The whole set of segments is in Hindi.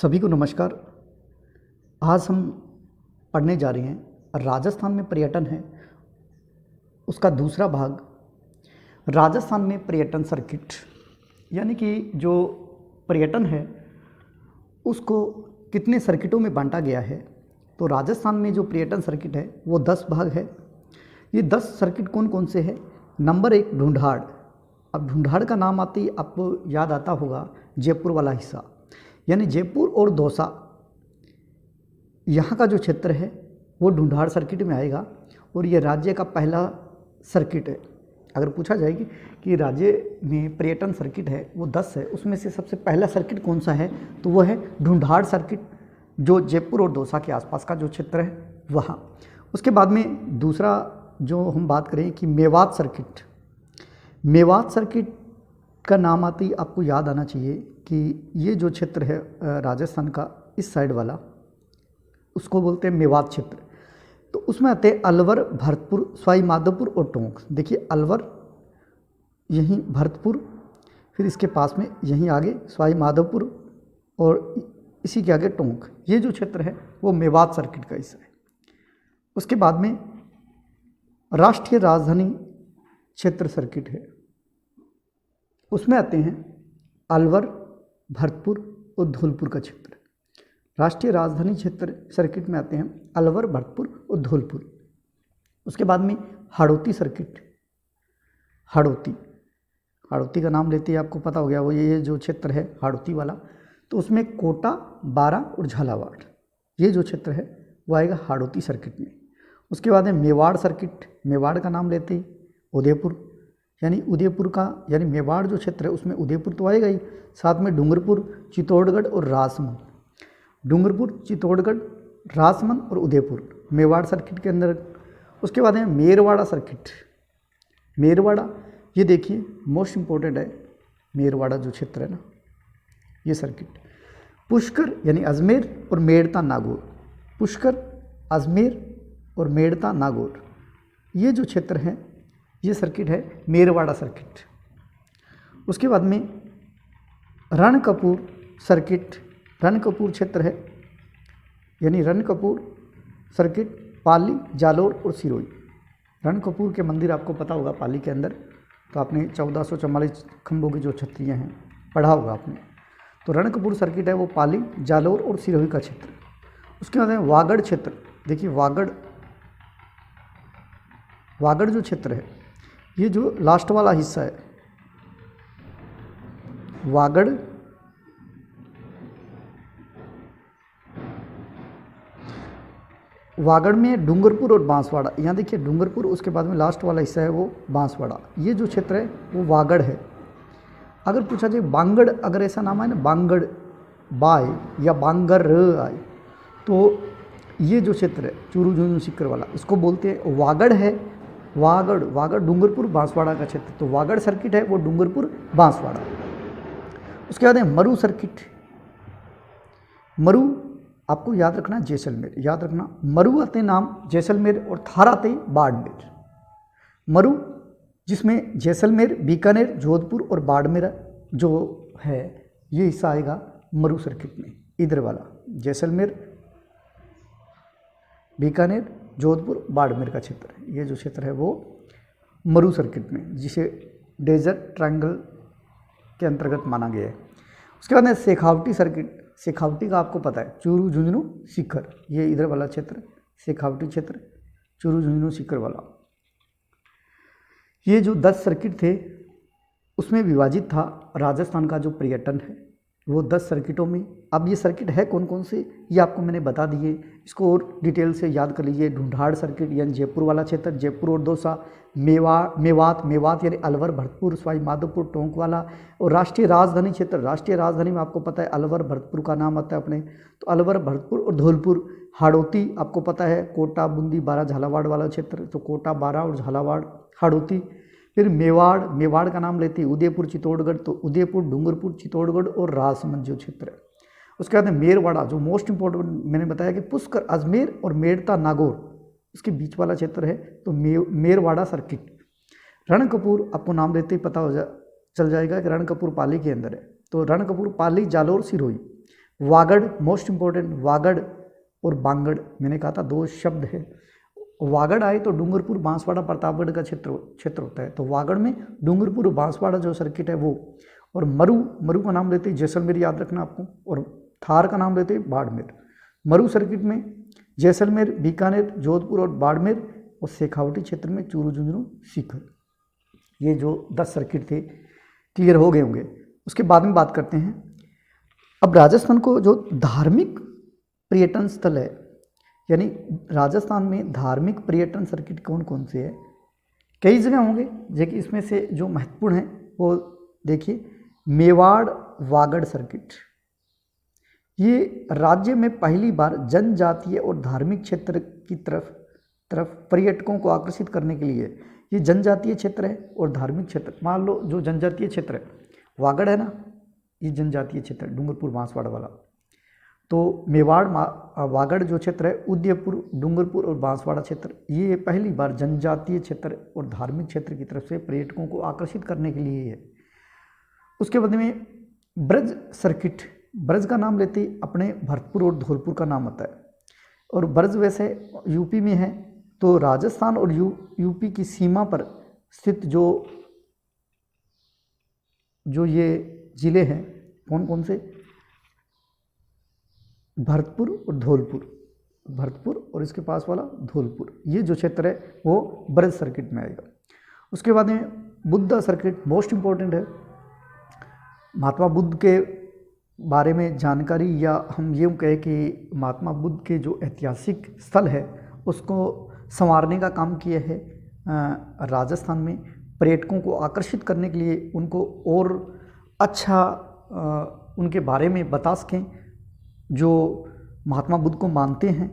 सभी को नमस्कार। आज हम पढ़ने जा रहे हैं राजस्थान में पर्यटन है उसका दूसरा भाग, राजस्थान में पर्यटन सर्किट। यानी कि जो पर्यटन है उसको कितने सर्किटों में बांटा गया है। तो राजस्थान में जो पर्यटन सर्किट है वो 10 भाग है। ये 10 सर्किट कौन कौन से हैं? नंबर 1 ढूंढाड़। अब ढूंढाड़ का नाम आते ही आपको याद आता होगा जयपुर वाला हिस्सा, यानी जयपुर और दौसा यहाँ का जो क्षेत्र है वो ढूंढाड़ सर्किट में आएगा। और ये राज्य का पहला सर्किट है। अगर पूछा जाएगी कि राज्य में पर्यटन सर्किट है वो 10 है, उसमें से सबसे पहला सर्किट कौन सा है तो वो है ढूंढाड़ सर्किट, जो जयपुर और दौसा के आसपास का जो क्षेत्र है वहाँ। उसके बाद में दूसरा जो हम बात करें कि मेवात सर्किट। मेवात सर्किट का नाम आते ही आपको याद आना चाहिए कि ये जो क्षेत्र है राजस्थान का इस साइड वाला, उसको बोलते हैं मेवात क्षेत्र। तो उसमें आते हैं अलवर, भरतपुर, सवाई माधोपुर और टोंक। देखिए अलवर यहीं, भरतपुर, फिर इसके पास में यहीं आगे सवाई माधोपुर और इसी के आगे टोंक। ये जो क्षेत्र है वो मेवात सर्किट का हिस्सा है। उसके बाद में राष्ट्रीय राजधानी क्षेत्र सर्किट है, उसमें आते हैं अलवर, भरतपुर और धौलपुर का क्षेत्र। राष्ट्रीय राजधानी क्षेत्र सर्किट में आते हैं अलवर, भरतपुर और धौलपुर। उसके बाद में हाड़ौती सर्किट। हाड़ौती का नाम लेते ही आपको पता हो गया, वो ये जो क्षेत्र है हाड़ौती वाला, तो उसमें कोटा, बारा और झालावाड़, ये जो क्षेत्र है वो आएगा हाड़ौती सर्किट में। उसके बाद है मेवाड़ सर्किट। मेवाड़ का नाम लेते ही उदयपुर, यानी उदयपुर का, यानी मेवाड़ जो क्षेत्र है उसमें उदयपुर तो आएगा ही, साथ में डूंगरपुर, चित्तौड़गढ़ और राजसमंद। डूंगरपुर, चित्तौड़गढ़, राजसमंद और उदयपुर मेवाड़ सर्किट के अंदर। उसके बाद है मेरवाड़ा सर्किट। मेरवाड़ा, ये देखिए मोस्ट इम्पोर्टेंट है मेरवाड़ा जो क्षेत्र है ना, ये सर्किट। पुष्कर यानी अजमेर और मेड़ता नागौर। पुष्कर, अजमेर और मेड़ता नागौर, ये जो क्षेत्र है ये सर्किट है मेरवाड़ा सर्किट। उसके बाद में रणकपुर सर्किट। रणकपुर क्षेत्र है, यानी रणकपुर सर्किट पाली, जालोर और सिरोही। रणकपुर के मंदिर आपको पता होगा पाली के अंदर, तो आपने 1444 खंभों की जो छतरियाँ हैं पढ़ा होगा आपने। तो रणकपुर सर्किट है वो पाली, जालोर और सिरोही का क्षेत्र। उसके बाद है वागड़ क्षेत्र। देखिए वागड़ जो क्षेत्र है, ये जो लास्ट वाला हिस्सा है वागड़, वागड़ में डूंगरपुर और बांसवाड़ा। यहाँ देखिए डूंगरपुर, उसके बाद में लास्ट वाला हिस्सा है वो बांसवाड़ा। ये जो क्षेत्र है वो वागड़ है। अगर पूछा जाए बांगड़, अगर ऐसा नाम है ना बांगड़ बाय या बांगर आए, तो ये जो क्षेत्र है चूरू झुंझुनू सीकर वाला, इसको बोलते हैं वागड़ है। वागड़ डूंगरपुर बांसवाड़ा का क्षेत्र। तो वागड़ सर्किट है वो डूंगरपुर बांसवाड़ा। उसके बाद है मरु सर्किट। मरु आपको याद रखना जैसलमेर, याद रखना मरु आते नाम जैसलमेर और थार आते बाड़मेर। मरु जिसमें जैसलमेर, बीकानेर, जोधपुर और बाड़मेर जो है ये हिस्सा आएगा मरु सर्किट में। इधर वाला जैसलमेर, बीकानेर, जोधपुर, बाड़मेर का क्षेत्र, ये जो क्षेत्र है वो मरु सर्किट में, जिसे डेजर्ट ट्रायंगल के अंतर्गत माना गया है। उसके बाद है शेखावटी सर्किट। शेखावटी का आपको पता है चूरू झुंझुनू सीकर, ये इधर वाला क्षेत्र शेखावटी क्षेत्र, चूरू झुंझुनू सीकर वाला। ये जो 10 सर्किट थे उसमें विभाजित था राजस्थान का जो पर्यटन है वो 10 सर्किटों में। अब ये सर्किट है कौन कौन से ये आपको मैंने बता दिए, इसको और डिटेल से याद कर लीजिए। ढूंढाड़ सर्किट यानी जयपुर वाला क्षेत्र, जयपुर और दौसा। मेवात यानी अलवर, भरतपुर, सवाई माधोपुर, टोंक वाला। और राष्ट्रीय राजधानी क्षेत्र, राष्ट्रीय राजधानी में आपको पता है अलवर, भरतपुर का नाम आता है अपने, तो अलवर, भरतपुर और धौलपुर। हाड़ौती आपको पता है कोटा, बूंदी, बारा, झालावाड़ वाला क्षेत्र, तो कोटा, बारा और झालावाड़, हाड़ौती। फिर मेवाड़ का नाम लेते हैं उदयपुर, चित्तौड़गढ़, तो उदयपुर, डूंगरपुर, चित्तौड़गढ़ और राजसमंद जो क्षेत्र है। उसके बाद मेरवाड़ा जो मोस्ट इंपॉर्टेंट मैंने बताया कि पुष्कर, अजमेर और मेड़ता नागौर, उसके बीच वाला क्षेत्र है तो मेरवाड़ा सर्किट। रणकपुर आपको नाम लेते ही पता चल जाएगा कि रणकपुर पाली के अंदर है, तो रणकपुर, पाली, जालोर, सिरोही। वागड़ मोस्ट इम्पोर्टेंट, वागड़ और बांगड़, मैंने कहा था दो शब्द है। वागड़ आए तो डूंगरपुर, बांसवाड़ा, प्रतापगढ़ का क्षेत्र होता है। तो वागड़ में डूंगरपुर और बांसवाड़ा जो सर्किट है वो, और मरु का नाम लेते हैं जैसलमेर, याद रखना आपको, और थार का नाम लेते हैं बाड़मेर। मरु सर्किट में जैसलमेर, बीकानेर, जोधपुर और बाड़मेर, और शेखावटी क्षेत्र में चूरू, झुंझुनू, सीकर। ये जो 10 सर्किट थे क्लियर हो गए होंगे। उसके बाद में बात करते हैं अब राजस्थान को जो धार्मिक पर्यटन स्थल है, यानी राजस्थान में धार्मिक पर्यटन सर्किट कौन कौन से है। कई जगह होंगे, लेकिन इसमें से जो महत्वपूर्ण है वो देखिए, मेवाड़ वागड़ सर्किट। ये राज्य में पहली बार जनजातीय और धार्मिक क्षेत्र की तरफ पर्यटकों को आकर्षित करने के लिए, ये जनजातीय क्षेत्र है और धार्मिक क्षेत्र। मान लो जो जनजातीय क्षेत्र है वागड़ है ना, ये जनजातीय क्षेत्र है, डूंगरपुर बांसवाड़ा वाला। तो मेवाड़ वागड़ जो क्षेत्र है, उदयपुर, डूंगरपुर और बांसवाड़ा क्षेत्र, ये पहली बार जनजातीय क्षेत्र और धार्मिक क्षेत्र की तरफ से पर्यटकों को आकर्षित करने के लिए है। उसके बाद में ब्रज सर्किट, ब्रज का नाम लेते ही अपने भरतपुर और धौलपुर का नाम आता है। और ब्रज वैसे यूपी में है, तो राजस्थान और यूपी की सीमा पर स्थित जो ये ज़िले हैं, कौन कौन से, भरतपुर और धौलपुर, भरतपुर और इसके पास वाला धौलपुर, ये जो क्षेत्र है वो ब्रज सर्किट में आएगा। उसके बाद में बुद्धा सर्किट मोस्ट इम्पोर्टेंट है। महात्मा बुद्ध के बारे में जानकारी, या हम यूँ कहें कि महात्मा बुद्ध के जो ऐतिहासिक स्थल है उसको संवारने का काम किया है राजस्थान में। पर्यटकों को आकर्षित करने के लिए, उनको और अच्छा उनके बारे में बता सकें जो महात्मा बुद्ध को मानते हैं।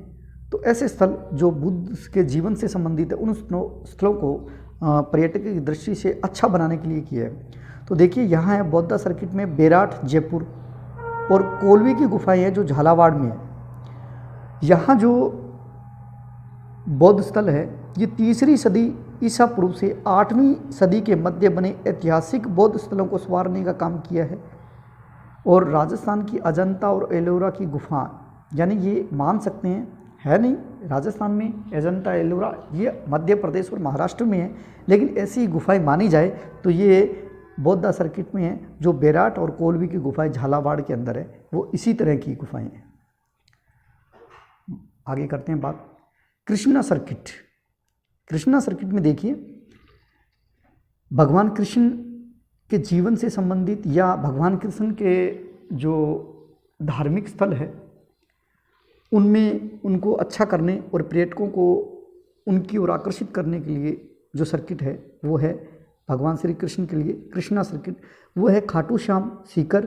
तो ऐसे स्थल जो बुद्ध के जीवन से संबंधित है, उन स्थलों को पर्यटक की दृष्टि से अच्छा बनाने के लिए किया है। तो देखिए यहाँ है बौद्धा सर्किट में बेराट जयपुर, और कोलवी की गुफाएं हैं जो झालावाड़ में है। यहाँ जो बौद्ध स्थल है ये 3री सदी ईसा पूर्व से 8वीं सदी के मध्य बने ऐतिहासिक बौद्ध स्थलों को संवारने का काम किया है। और राजस्थान की अजंता और एलोरा की गुफा, यानी ये मान सकते हैं, है नहीं राजस्थान में अजंता एलोरा, ये मध्य प्रदेश और महाराष्ट्र में है, लेकिन ऐसी गुफाएं मानी जाए तो ये बौद्धा सर्किट में है। जो बेराट और कोलवी की गुफाएं झालावाड़ के अंदर है, वो इसी तरह की गुफाएं हैं। आगे करते हैं बात कृष्णा सर्किट। कृष्णा सर्किट में देखिए, भगवान कृष्ण के जीवन से संबंधित या भगवान कृष्ण के जो धार्मिक स्थल है उनमें उनको अच्छा करने और पर्यटकों को उनकी ओर आकर्षित करने के लिए जो सर्किट है वो है भगवान श्री कृष्ण के लिए कृष्णा सर्किट। वो है खाटू श्याम सीकर,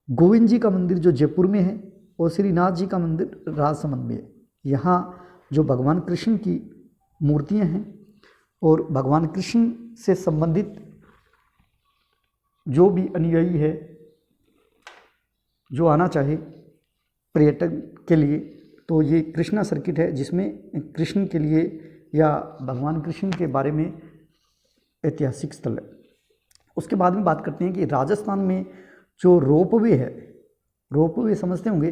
गोविंद जी का मंदिर जो जयपुर में है, और श्रीनाथ जी का मंदिर राजसमंद में है। यहाँ जो भगवान कृष्ण की मूर्तियाँ हैं और भगवान कृष्ण से संबंधित जो भी अनुयायी है जो आना चाहे पर्यटन के लिए, तो ये कृष्णा सर्किट है जिसमें कृष्ण के लिए या भगवान कृष्ण के बारे में ऐतिहासिक स्थल है। उसके बाद में बात करते हैं कि राजस्थान में जो रोपवे है, रोपवे समझते होंगे,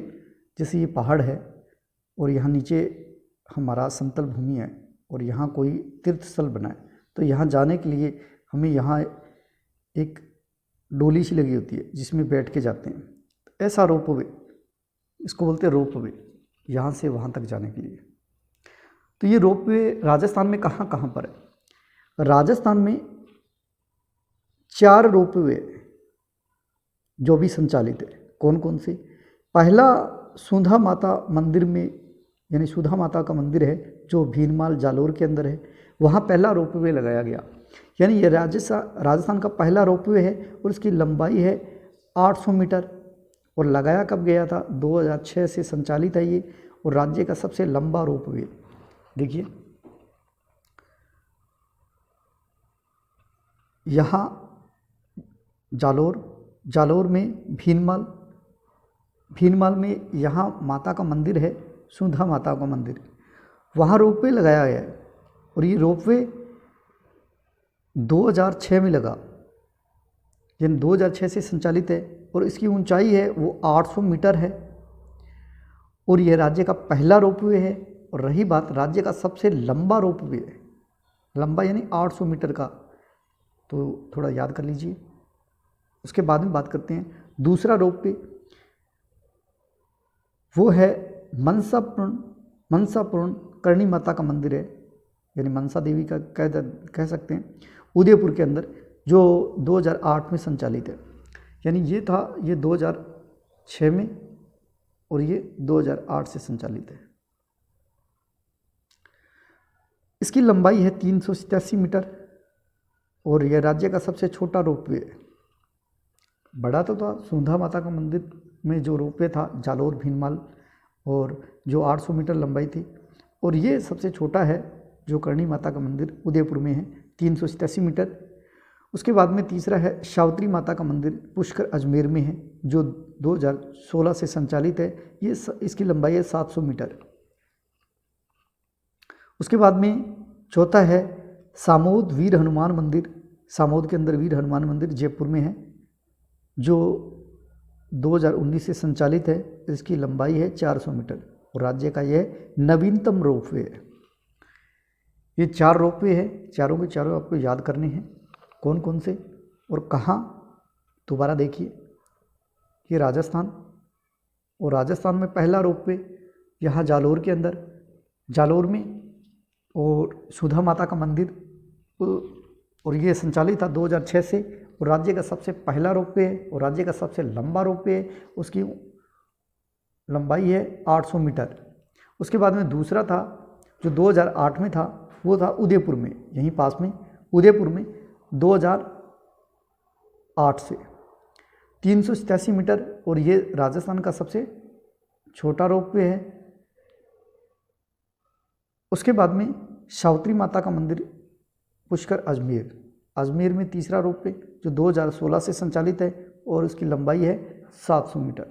जैसे ये पहाड़ है और यहाँ नीचे हमारा समतल भूमि है और यहाँ कोई तीर्थ स्थल बना है, तो यहाँ जाने के लिए हमें यहाँ एक डोली सी लगी होती है जिसमें बैठ के जाते हैं। ऐसा रोपवे, इसको बोलते हैं रोपवे, यहाँ से वहाँ तक जाने के लिए। तो ये रोपवे राजस्थान में कहाँ कहाँ पर है? राजस्थान में 4 रोपवे जो भी संचालित है। कौन कौन से? पहला सुधा माता मंदिर में, यानी सुधा माता का मंदिर है जो भीनमाल जालोर के अंदर है, वहाँ पहला रोपवे लगाया गया। यानी ये राजस्थान का पहला रोपवे है और इसकी लंबाई है 800 मीटर। और लगाया कब गया था? 2006 से संचालित है ये, और राज्य का सबसे लंबा रोपवे। देखिए यहाँ जालोर में भीनमाल में यहाँ माता का मंदिर है, सुधा माता का मंदिर, वहाँ रोपवे लगाया गया है। और ये रोपवे 2006 में लगा, यानी 2006 से संचालित है और इसकी ऊंचाई है वो 800 मीटर है और यह राज्य का पहला रोपवे है। और रही बात राज्य का सबसे लंबा रोपवे है, लंबा यानी 800 मीटर का, तो थोड़ा याद कर लीजिए। उसके बाद में बात करते हैं दूसरा रोपवे, वो है मनसापूर्ण करणी माता का मंदिर है, यानी मनसा देवी का कह सकते हैं, उदयपुर के अंदर, जो 2008 में संचालित है। यानी ये 2006 में और ये 2008 से संचालित है। इसकी लंबाई है 387 मीटर और यह राज्य का सबसे छोटा रोपवे है। बड़ा तो था सुंधा माता का मंदिर में जो रोपवे था जालोर भीनमाल, और जो 800 मीटर लंबाई थी, और ये सबसे छोटा है जो करणी माता का मंदिर उदयपुर में है, 387 मीटर। उसके बाद में तीसरा है सावित्री माता का मंदिर पुष्कर अजमेर में है, जो 2016 से संचालित है। ये इसकी लंबाई है 700 मीटर। उसके बाद में चौथा है सामोद वीर हनुमान मंदिर, सामोद के अंदर वीर हनुमान मंदिर जयपुर में है, जो 2019 से संचालित है। इसकी लंबाई है 400 मीटर और राज्य का यह नवीनतम रोपवे है। ये 4 रोपवे है, चारों के चारों आपको याद करने हैं कौन कौन से और कहाँ। दोबारा देखिए, ये राजस्थान, और राजस्थान में पहला रोपवे यहाँ जालोर के अंदर, जालोर में, और सुधा माता का मंदिर, और ये संचालित था 2006 से, और राज्य का सबसे पहला रोपवे है और राज्य का सबसे लंबा रोपवे है। उसकी लंबाई है 800 मीटर। उसके बाद में दूसरा था जो 2008 में था, वो था उदयपुर में, यहीं पास में उदयपुर में 2008 से 387 मीटर, और ये राजस्थान का सबसे छोटा रोपवे है। उसके बाद में सावित्री माता का मंदिर पुष्कर अजमेर में तीसरा रोपवे जो 2016 से संचालित है और उसकी लंबाई है 700 मीटर।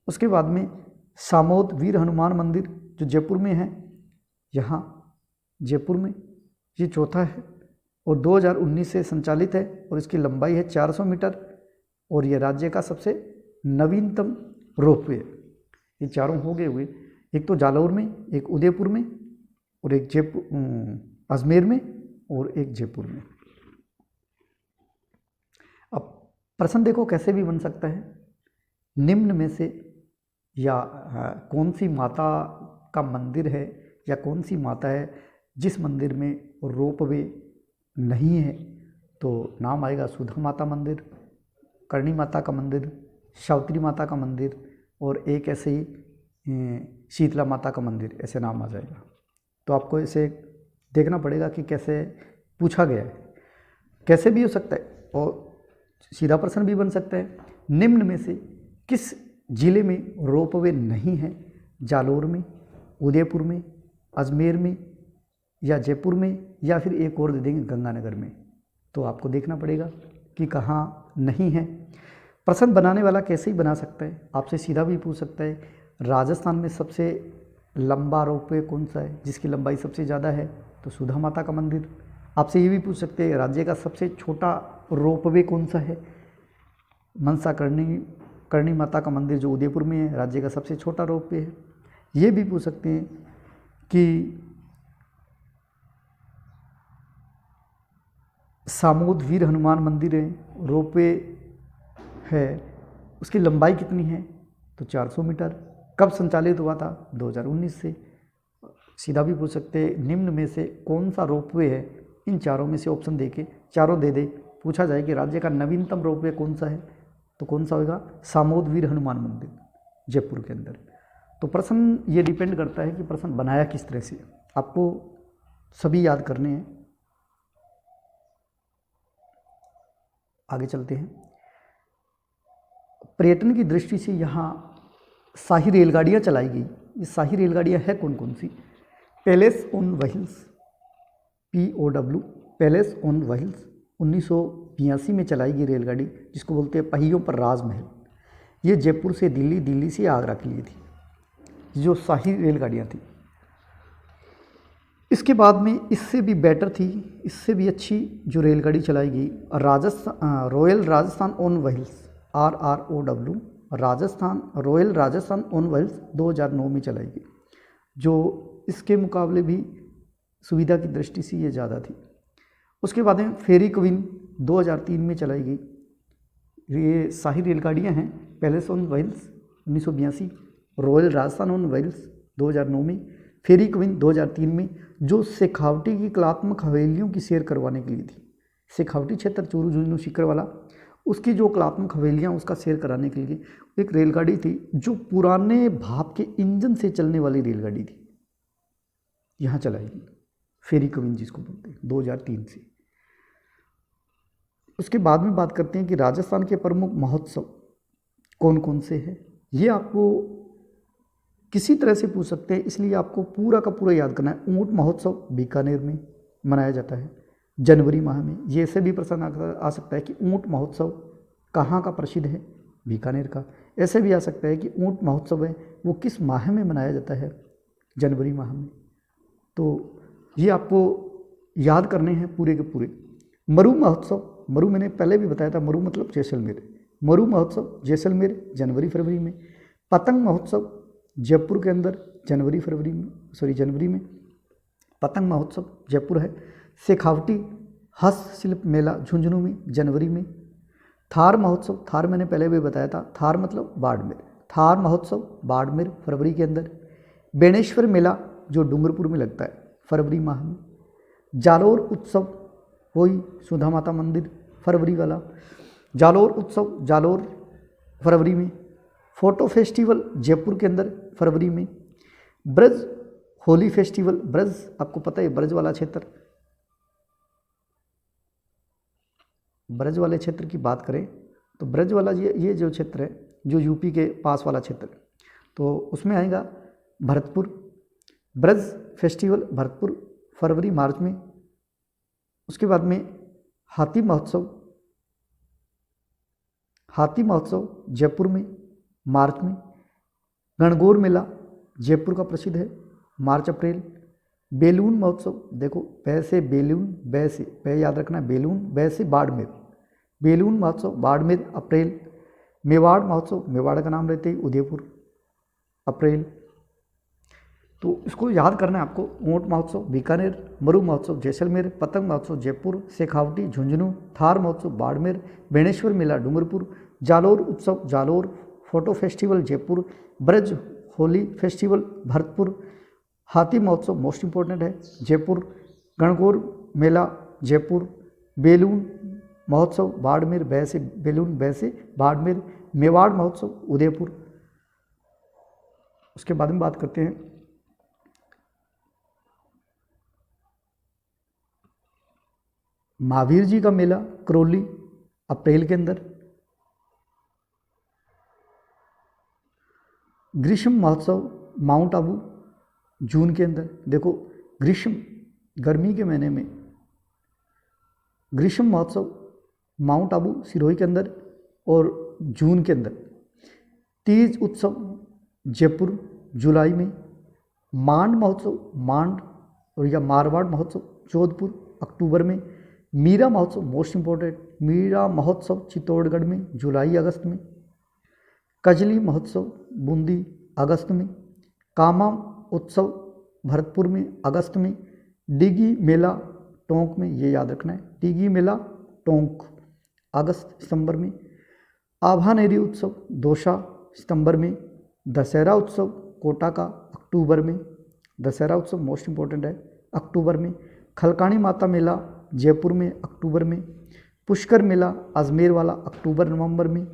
उसके बाद में सामोद वीर हनुमान मंदिर जो जयपुर में है, यहाँ जयपुर में ये चौथा है और 2019 से संचालित है और इसकी लंबाई है 400 मीटर और यह राज्य का सबसे नवीनतम रोपवे है। ये चारों हो गए हुए, एक तो जालौर में, एक उदयपुर में, और एक अजमेर में, और एक जयपुर में। अब प्रश्न देखो कैसे भी बन सकता है, निम्न में से या कौन सी माता का मंदिर है या कौन सी माता है जिस मंदिर में रोपवे नहीं है, तो नाम आएगा सुधा माता मंदिर, करणी माता का मंदिर, सावित्री माता का मंदिर, और एक ऐसे ही शीतला माता का मंदिर, ऐसे नाम आ जाएगा। तो आपको इसे देखना पड़ेगा कि कैसे पूछा गया है, कैसे भी हो सकता है और सीधा प्रश्न भी बन सकता है। निम्न में से किस जिले में रोपवे नहीं है? जालोर में, उदयपुर में, अजमेर में, या जयपुर में, या फिर एक और दे देंगे गंगानगर में। तो आपको देखना पड़ेगा कि कहाँ नहीं है। प्रश्न बनाने वाला कैसे ही बना सकता है, आपसे सीधा भी पूछ सकता है राजस्थान में सबसे लंबा रोपवे कौन सा है जिसकी लंबाई सबसे ज़्यादा है, तो सुधा माता का मंदिर। आपसे ये भी पूछ सकते हैं राज्य का सबसे छोटा रोपवे कौन सा है, मनसा करणी माता का मंदिर जो उदयपुर में है, राज्य का सबसे छोटा रोपवे है। ये भी पूछ सकते हैं कि सामोद वीर हनुमान मंदिर है, रोपवे है, उसकी लंबाई कितनी है, तो 400 मीटर। कब संचालित हुआ था? 2019 से। सीधा भी पूछ सकते हैं निम्न में से कौन सा रोपवे है, इन चारों में से ऑप्शन देके चारों दे दे, पूछा जाए कि राज्य का नवीनतम रोपवे कौन सा है, तो कौन सा होगा? सामोद वीर हनुमान मंदिर जयपुर के अंदर। तो प्रश्न ये डिपेंड करता है कि प्रश्न बनाया किस तरह से, आपको सभी याद करने हैं। आगे चलते हैं। पर्यटन की दृष्टि से यहाँ शाही रेलगाड़ियाँ चलाई गई। ये शाही रेलगाड़ियाँ हैं कौन कौन सी? Palace on wheels, POW, palace on wheels 1982 में चलाई गई रेलगाड़ी, जिसको बोलते हैं पहियों पर राजमहल। ये जयपुर से दिल्ली, दिल्ली से आगरा के लिए थी, जो शाही रेलगाड़ियाँ थी। इसके बाद में इससे भी बेटर थी, इससे भी अच्छी जो रेलगाड़ी चलाई गई, royal Rajasthan on wheels, RROW, royal Rajasthan on wheels 2009 में चलाई गई, जो इसके मुकाबले भी सुविधा की दृष्टि से ये ज़्यादा थी। उसके बाद में फेरी क्वीन 2003 में चलाई गई। ये शाही रेलगाड़ियाँ हैं। Palace on wheels 1982, royal Rajasthan on wheels 2009 में, फेरी क्वीन 2003 में, जो शेखावटी की कलात्मक हवेलियों की सैर करवाने के लिए थी। शेखावटी क्षेत्र चूरू झुंझुनू सीकर वाला, उसकी जो कलात्मक हवेलियाँ उसका सैर कराने के लिए एक रेलगाड़ी थी, जो पुराने भाप के इंजन से चलने वाली रेलगाड़ी थी, यहाँ चलाएगी फेरी क्वीन जिसको बोलते हैं, 2003 से। उसके बाद में बात करते हैं कि राजस्थान के प्रमुख महोत्सव कौन कौन से हैं। ये आपको किसी तरह से पूछ सकते हैं, इसलिए आपको पूरा का पूरा याद करना है। ऊंट महोत्सव बीकानेर में मनाया जाता है जनवरी माह में। ये ऐसे भी प्रश्न आ सकता है कि ऊंट महोत्सव कहाँ का प्रसिद्ध है, बीकानेर का। ऐसे भी आ सकता है कि ऊंट महोत्सव है वो किस माह में मनाया जाता है, जनवरी माह में। तो ये आपको याद करने हैं पूरे के पूरे। मरु महोत्सव, मरु मैंने पहले भी बताया था, मरु मतलब जैसलमेर। मरु महोत्सव जैसलमेर जनवरी फरवरी में। पतंग महोत्सव जयपुर के अंदर जनवरी में पतंग महोत्सव जयपुर है। शेखावटी हस्तशिल्प मेला झुंझुनू में जनवरी में। थार महोत्सव, थार मैंने पहले भी बताया था, थार मतलब बाड़मेर, थार महोत्सव बाड़मेर फरवरी के अंदर। बेणेश्वर मेला जो डूंगरपुर में लगता है फरवरी माह में। जालोर उत्सव वही सुधा माता मंदिर फरवरी वाला, जालोर उत्सव जालोर फरवरी में। फोटो फेस्टिवल जयपुर के अंदर फरवरी में। ब्रज होली फेस्टिवल, ब्रज आपको पता है ब्रज वाला क्षेत्र, ब्रज वाले क्षेत्र की बात करें तो ब्रज वाला ये जो क्षेत्र है जो यूपी के पास वाला क्षेत्र, तो उसमें आएगा भरतपुर। ब्रज फेस्टिवल भरतपुर फरवरी मार्च में। उसके बाद में हाथी महोत्सव जयपुर में मार्च में। गणगौर मेला जयपुर का प्रसिद्ध है मार्च अप्रैल। बेलून महोत्सव, देखो पै से बेलून, बै से पै याद रखना, बेलून, बै से बाड़मेर। बेलून महोत्सव बाड़मेर अप्रैल। मेवाड़ महोत्सव, मेवाड़ का नाम रहते ही उदयपुर, अप्रैल। तो इसको याद करना है आपको। ऊंट महोत्सव बीकानेर, मरु महोत्सव जैसलमेर, पतंग महोत्सव जयपुर, शेखावटी झुंझुनू, थार महोत्सव बाड़मेर, बेणेश्वर मेला डूंगरपुर, जालोर उत्सव Jalore, photo festival Jaipur, Braj Holi festival Bharatpur, हाथी महोत्सव मोस्ट इम्पोर्टेंट है जयपुर, गणगौर मेला जयपुर, बेलून महोत्सव बाड़मेर, बै से बेलून, बै से बाड़मेर, मेवाड़ महोत्सव उदयपुर। उसके बाद में बात करते हैं महावीर जी का मेला करौली अप्रैल के अंदर। ग्रीष्म महोत्सव माउंट आबू जून के अंदर। देखो ग्रीष्म गर्मी के महीने में ग्रीष्म महोत्सव माउंट आबू सिरोही के अंदर और जून के अंदर। तीज उत्सव जयपुर जुलाई में। मांड महोत्सव मांड और या मारवाड़ महोत्सव जोधपुर अक्टूबर में। मीरा महोत्सव मोस्ट इम्पोर्टेंट, मीरा महोत्सव चित्तौड़गढ़ में जुलाई अगस्त में। कजली महोत्सव बूंदी अगस्त में। कामा उत्सव भरतपुर में अगस्त में। डिगी मेला टोंक में, ये याद रखना है, डिगी मेला टोंक अगस्त सितंबर में। आभानेरी उत्सव दौसा सितंबर में। दशहरा उत्सव कोटा का अक्टूबर में, दशहरा उत्सव मोस्ट इम्पोर्टेंट है अक्टूबर में। खलकानी माता मेला जयपुर में अक्टूबर में। पुष्कर मेला अजमेर वाला अक्टूबर नवंबर में।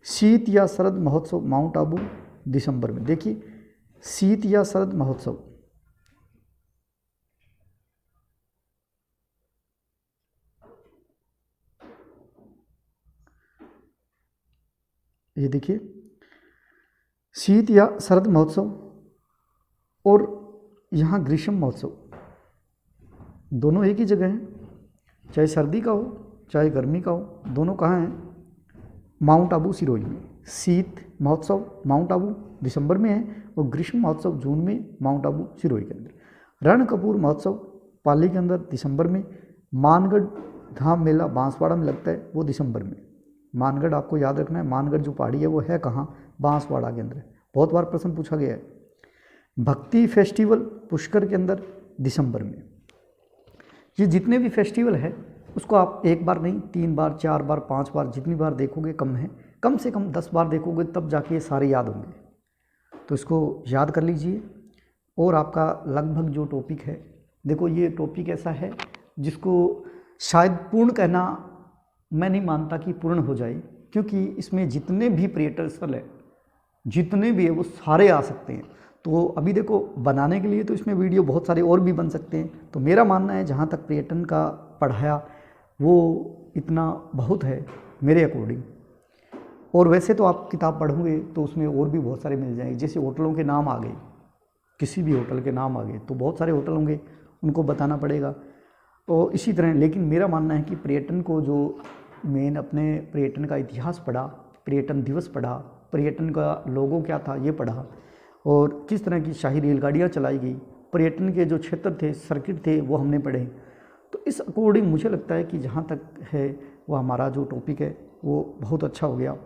शीत या शरद महोत्सव माउंट आबू दिसंबर में। देखिए शीत या शरद महोत्सव, ये देखिए शीत या शरद महोत्सव और यहाँ ग्रीष्म महोत्सव दोनों एक ही जगह हैं, चाहे सर्दी का हो चाहे गर्मी का हो, दोनों कहाँ हैं? माउंट आबू सिरोही में। शीत महोत्सव माउंट आबू दिसंबर में है और ग्रीष्म महोत्सव जून में माउंट आबू सिरोही के अंदर। रणकपुर महोत्सव पाली के अंदर दिसंबर में। मानगढ़ धाम मेला बांसवाड़ा में लगता है, वो दिसंबर में। मानगढ़ आपको याद रखना है, मानगढ़ जो पहाड़ी है वो है कहाँ, बांसवाड़ा के अंदर, बहुत बार प्रश्न पूछा गया है। भक्ति फेस्टिवल पुष्कर के अंदर दिसंबर में। ये जितने भी फेस्टिवल है उसको आप एक बार नहीं 3 बार 4 बार 5 बार जितनी बार देखोगे कम है, कम से कम 10 बार देखोगे तब जाके ये सारे याद होंगे। तो इसको याद कर लीजिए। और आपका लगभग जो टॉपिक है, देखो ये टॉपिक ऐसा है जिसको शायद पूर्ण कहना मैं नहीं मानता कि पूर्ण हो जाए, क्योंकि इसमें जितने भी पर्यटन स्थल है जितने भी है वो सारे आ सकते हैं। तो अभी देखो बनाने के लिए तो इसमें वीडियो बहुत सारे और भी बन सकते हैं। तो मेरा मानना है जहाँ तक पर्यटन का पढ़ाया वो इतना बहुत है मेरे अकॉर्डिंग। और वैसे तो आप किताब पढ़ोगे तो उसमें और भी बहुत सारे मिल जाएंगे, जैसे होटलों के नाम आ गए, किसी भी होटल के नाम आ गए तो बहुत सारे होटल होंगे, उनको बताना पड़ेगा। और इसी तरह, लेकिन मेरा मानना है कि पर्यटन को जो मेन अपने पर्यटन का इतिहास पढ़ा, पर्यटन दिवस पढ़ा, पर्यटन का लोगो क्या था ये पढ़ा, और किस तरह की शाही रेलगाड़ियाँ चलाई गई, पर्यटन के जो क्षेत्र थे, सर्किट थे, वो हमने पढ़े। तो इस अकॉर्डिंग मुझे लगता है कि जहाँ तक है वो हमारा जो टॉपिक है वो बहुत अच्छा हो गया।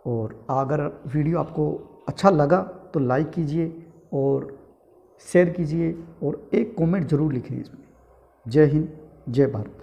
और अगर वीडियो आपको अच्छा लगा तो लाइक कीजिए और शेयर कीजिए और एक कमेंट ज़रूर लिखिए इसमें। जय हिंद, जय भारत।